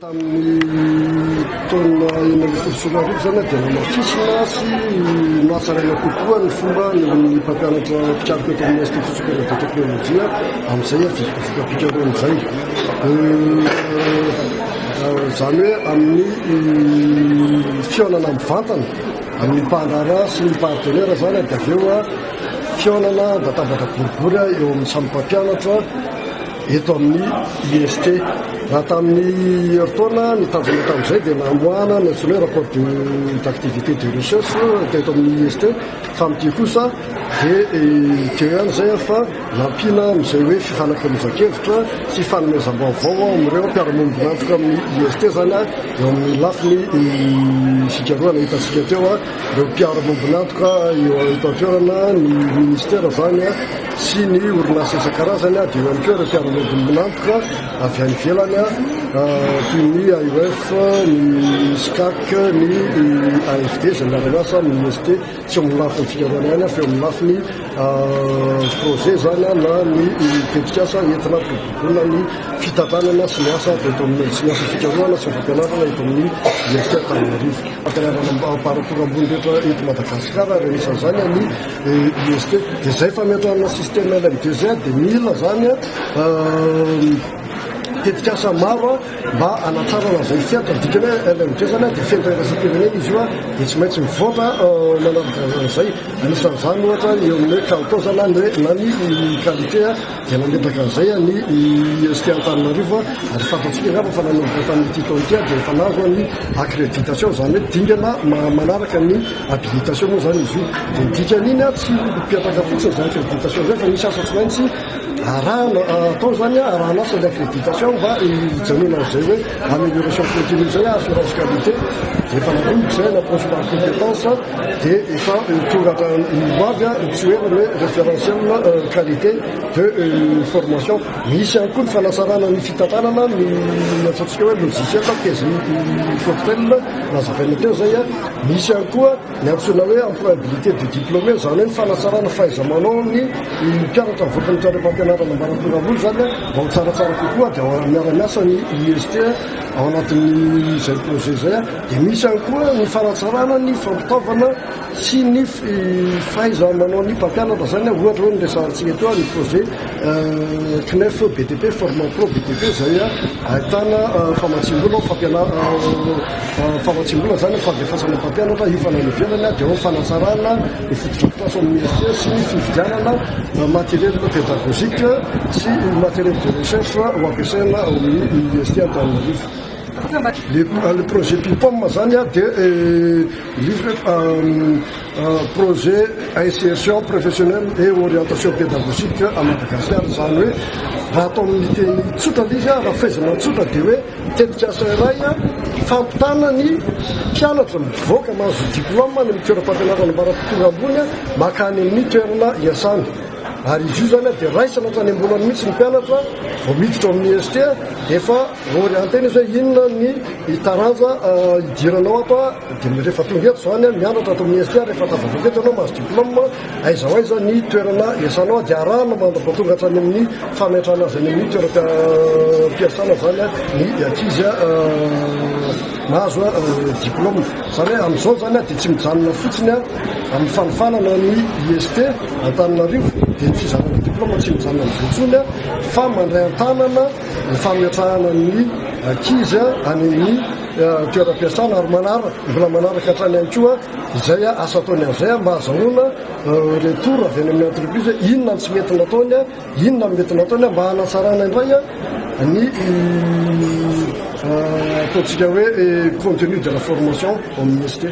Tamin'ny taona enina zany dia namafisina sy nahatsaraina kokoa ny fomba ny mpampianatra mpikarika eto amin'ny institut supérieur de technologie amin'izay fikapikaroan'izay zany hoe amin'ny fionana mivantana amin'ny mpandrara sy ny partenaire zany dia avy eo fionana databatra boribory eo amin'ny samy mpampianatra eto amin'ny IST. Raha tamin'ny heritaona ny tanjona tamin'izay dia namoahana ny antsoina hoe rapport d'activité de recherche teto amin'ny IST fa amin'ity kosa dia teo ihany zay fa nampiana amin'izay hoe fifanakamiza-kevitra sy fanomezam-baovao amin'ireo mpiara-monina antoka amin'ny IST zany eo amin'ny lafiny fikaroana hitantsika teo ireo mpiara-monina antoka eo itoatoerana ny ministère zany sy ny orinasa isan-karazany dia eo ihany koa ireo mpiara-monina antoka avy any ivelany toy ny AOF, ny SCAC, ny AFD izay miara-miasa amin'ny IST tsy amin'ny lafiny fikaroana ihany fa eo amin'ny lafiny projet zany na ny tetikasa entina mpiboboana ny fitantanana sy ny asa eto amin'ny sy ny asa fikaroana sy ny fampianarana eto amin'ny IST Antananarivo. Fampianarana paraporo ambony rehetra eto Madagasikara ary anisan'izany ny IST dia izay fametrahana système LMDZ dia mila zany tetikasa maro mba anatsarana zay fiatra dikany LMD zany dia fendrairaisam-pirenena izy io dia tsy maintsy mivoatra manaraka zay anisan'izany ohatra eo amin'ny kalitao zany na ny qualité dia nametraka an'izay ny IST Antananarivo ary fantatsika ngamba fa nanomboka tamin'ity taona ity dia efa nazo ny accréditation zany hoe dingana manaraka ny habilitation moa zany izy io dia nidikan'iny tsy mpiatraka fotsiny zany accréditation zay fa misy asa tsy maintsy arahana atao zany arahana asa ny accréditation mba hijanona an'izay hoe amélioration continue zay assurance qualité dia efa nanomboka zay na poste par compétence dia efa toratra hoavy tsy hoe le référentiel qualité de formation misy ihany koa ny fanasarana ny fitantanana ny ataontsika hoe logiciel tese cocktail nazavaina teo zay misy ihany koa ny antsoina hoe employabilité de diplômé zany hoe ny fanasarana fahaiza-manao ny mpianatra mivoaka ny tsara mpampianarana ambaratonga-bolo zany mba ho tsaratsara kokoa dia miara-miasa ny IST ao anatin'ny zay projet zay dia misy ihany koa ny fanatsarana ny fampitaovana sy ny fahaiza-manao ny mpampianatra zany ohatra hoe nyresahantsika teo ny projet CNEF BTP Formant Pro BTP zay ahitana famatsim-bola famatsim-bola zany fandefasana mpampianatra io fananivelana dia ao fanatsarana ny fotodrafitrasa amin'ny IST sy ny fividianana matériel pédagogique sy matériel de recherche ho ampiasaina ao amin'ny IST Antananarivo. Le projet PIPOM zany dia livre projet insertion professionnelle et orientation pédagogique à Madagascar zany hoe raha atao amin'ny teny tsotra izy raha fahaizana tsotra dia hoe tetikasa iray fampitana ny mpianatra mivoaka mahazo diplôme ny toeram-pampianarana ambaratonga ambony makany amin'ny toerana iasana ary izy io zany dia raisana tany ambolany mihitsy ny mpianatra vao miditra amin'ny IST dia efa orientena izy hoe inona ny taranja hidiranao ato dia rehefa tonga eto zany mianatra ato amin'ny IST rehefa tavavaka eto anao mahazo diplôme aiza ho aiza ny toerana iasanao dia arahana mandrapatonga hatrany amin'ny fametrahana azy any amin'ny toeram-piasana zany ny ankizy mahazo diplôme zany hoe amin'izao zany dia tsy mijanona fotsiny amin'ny fanofanana ny IST Antananarivo dia ny fizarana diplôme tsy mijanona amin'izay intsony fa mandray an-tanana ny fametrahana ny ankizy any amin'ny toeram-piasana ary mbola manaraka hatrany ihany koa izay asa ataony an'izay mba hahazahoana retour avy any amin'ny entreprise inona ny tsy mety nataony inona ny mety nataony mba hanatsarana indray ny ataontsika hoe contenu de la formation au IST.